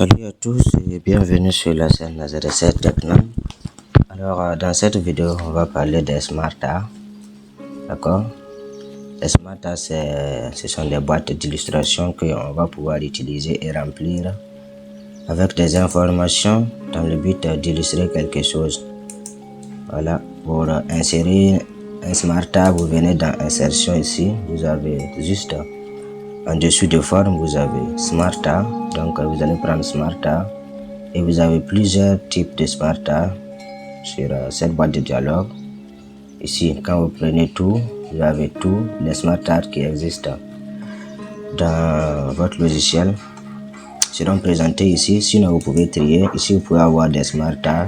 Salut à tous et bienvenue sur la chaîne ZS Techno. Alors dans cette vidéo on va parler des Smart Art. D'accord. Les Smart Art ce sont des boîtes d'illustration que on va pouvoir utiliser et remplir avec des informations dans le but d'illustrer quelque chose. Voilà, pour insérer un Smart Art, vous venez dans insertion ici, vous avez juste en dessous de forme, vous avez Smart Art. Donc vous allez prendre Smart Art et vous avez plusieurs types de Smart Art sur cette boîte de dialogue. Ici, quand vous prenez tout, vous avez tous les Smart Art qui existent dans votre logiciel seront présentés ici. Sinon, vous pouvez trier. Ici, vous pouvez avoir des Smart Art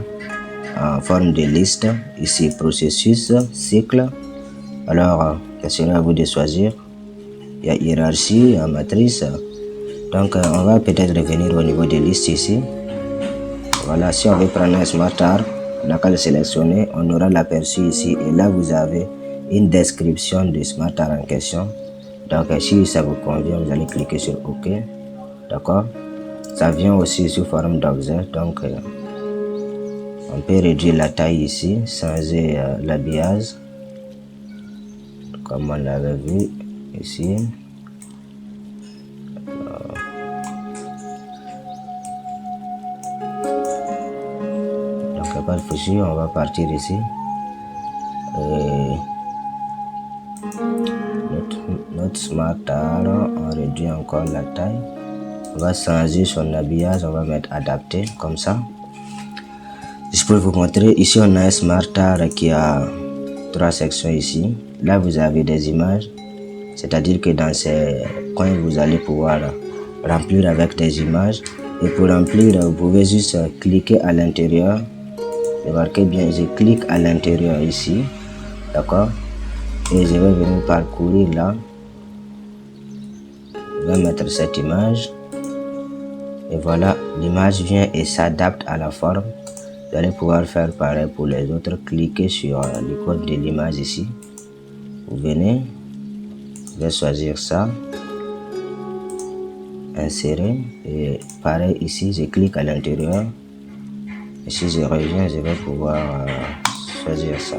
en forme de liste. Ici, processus, cycle. Alors, ce sera à vous de choisir. Il y a hiérarchie, il y a matrice. Donc, on va peut-être revenir au niveau des listes ici. Voilà, si on veut prendre un Smart Art, on n'a qu'à le sélectionner, on aura l'aperçu ici. Et là, vous avez une description du Smart Art en question. Donc, si ça vous convient, vous allez cliquer sur OK. D'accord. Ça vient aussi sous forme d'objet. Donc, on peut réduire la taille ici, changer l'habillage, comme on l'avait vu ici. Donc, pas de souci, on va partir ici. Notre Smart Art, on réduit encore la taille. On va changer son habillage, on va mettre adapté comme ça. Je peux vous montrer, ici on a un Smart Art qui a 3 sections ici. Là vous avez des images, c'est-à-dire que dans ces coins vous allez pouvoir remplir avec des images. Et pour remplir, vous pouvez juste cliquer à l'intérieur. Remarquez bien, je clique à l'intérieur ici, d'accord. Et je vais venir parcourir là. Je vais mettre cette image. Et voilà, l'image vient et s'adapte à la forme. Vous allez pouvoir faire pareil pour les autres. Cliquez sur l'icône de l'image ici. Vous venez, je vais choisir ça. Insérer. Et pareil ici, je clique à l'intérieur. Et si je reviens, je vais pouvoir choisir ça.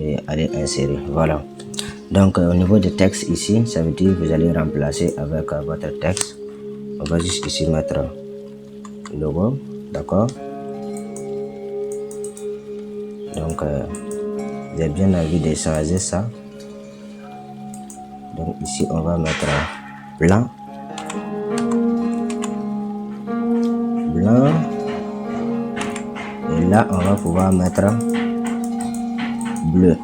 Et aller insérer. Voilà. Donc au niveau du texte ici, ça veut dire que vous allez remplacer avec votre texte. On va juste ici mettre le logo. D'accord. Donc j'ai bien envie de changer ça. Donc ici on va mettre blanc. Blanc. Et là on va pouvoir mettre bleu.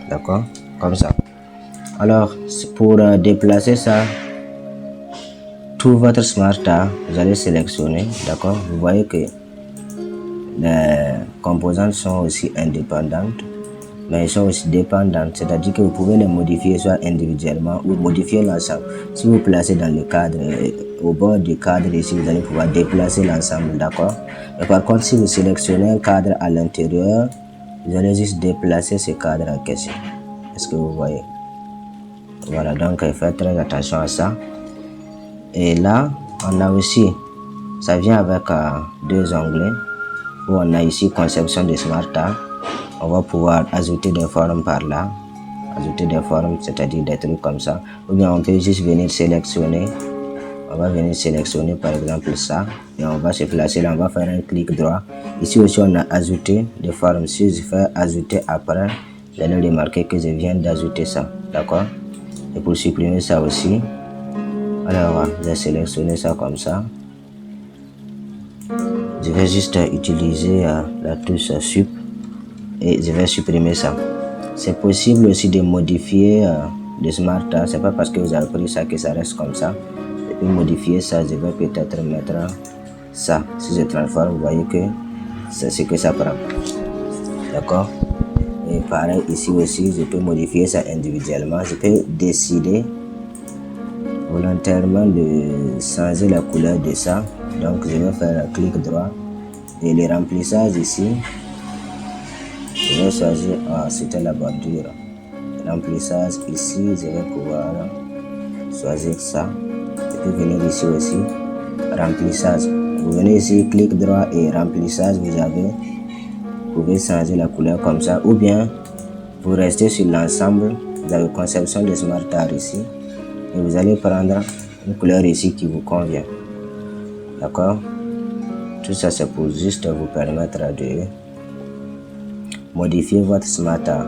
D'accord, comme ça. Alors pour déplacer ça, tout votre Smart Art, vous allez sélectionner. D'accord, vous voyez que les composantes sont aussi indépendantes, mais ils sont aussi dépendantes, c'est-à-dire que vous pouvez les modifier soit individuellement ou modifier l'ensemble. Si vous placez dans le cadre, au bord du cadre ici, vous allez pouvoir déplacer l'ensemble, d'accord. Mais par contre, si vous sélectionnez un cadre à l'intérieur, vous allez juste déplacer ce cadre en question. Est-ce que vous voyez? Voilà, donc faites très attention à ça. Et là, on a aussi, ça vient avec 2 onglets, où on a ici conception de Smart Art. On va pouvoir ajouter des formes par là, ajouter des formes, c'est-à-dire des trucs comme ça. Ou bien on peut juste venir sélectionner. On va venir sélectionner par exemple ça et on va se placer là, on va faire un clic droit. Ici aussi on a ajouté des formes. Si je fais ajouter après, vous allez remarquer que je viens d'ajouter ça, d'accord. Et pour supprimer ça aussi, alors je vais sélectionner ça comme ça. Je vais juste utiliser la touche sup et je vais supprimer ça. C'est possible aussi de modifier le Smart Art. C'est pas parce que vous avez pris ça que ça reste comme ça. Je peux modifier ça. Je vais peut-être mettre ça. Si je transforme, vous voyez que c'est ce que ça prend. D'accord. Et pareil ici aussi, je peux modifier ça individuellement. Je peux décider volontairement de changer la couleur de ça. Donc je vais faire un clic droit et le remplissage ici. Je vais choisir, c'était la bordure. Remplissage ici, je vais pouvoir choisir ça. peux venir ici aussi, remplissage. Vous venez ici, clic droit et remplissage, vous pouvez changer la couleur comme ça, ou bien vous restez sur l'ensemble, vous avez conception de Smart Art ici, et vous allez prendre une couleur ici qui vous convient. D'accord? Tout ça c'est pour juste vous permettre de modifier votre Smart Art.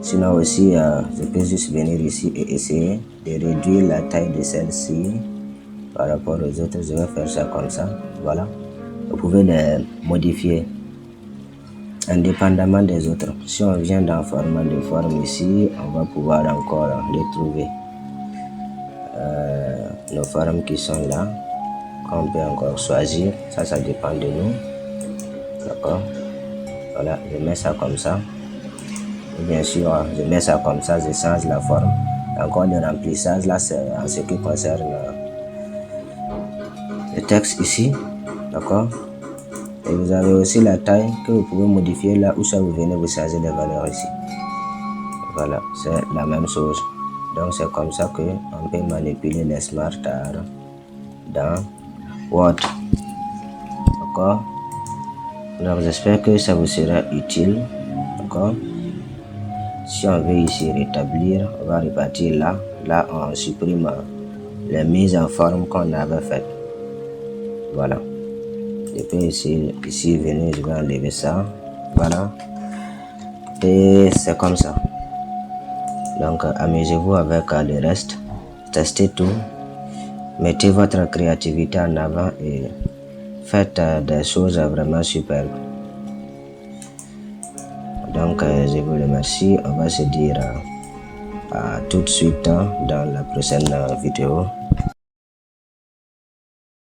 Sinon aussi, je peux juste venir ici et essayer de réduire la taille de celle-ci par rapport aux autres. Je vais faire ça comme ça. Voilà. Vous pouvez les modifier indépendamment des autres. Si on vient dans format de forme ici, on va pouvoir encore retrouver nos formes qui sont là, qu'on peut encore choisir. Ça dépend de nous. D'accord? Voilà, je mets ça comme ça. Et bien sûr, je mets ça comme ça, je change la forme. Encore le remplissage, là, c'est en ce qui concerne le texte ici. D'accord? Et vous avez aussi la taille que vous pouvez modifier là où ça vous venez, vous changer les valeurs ici. Voilà, c'est la même chose. Donc c'est comme ça que on peut manipuler les Smart Art dans Word. D'accord? Donc j'espère que ça vous sera utile. D'accord? Si on veut ici rétablir, on va repartir là. Là on supprime les mises en forme qu'on avait faites. Voilà. Je peux ici venir, je vais enlever ça. Voilà. Et c'est comme ça. Donc amusez-vous avec le reste. Testez tout. Mettez votre créativité en avant et faites des choses vraiment superbes. Donc je vous remercie. On va se dire à tout de suite dans la prochaine vidéo.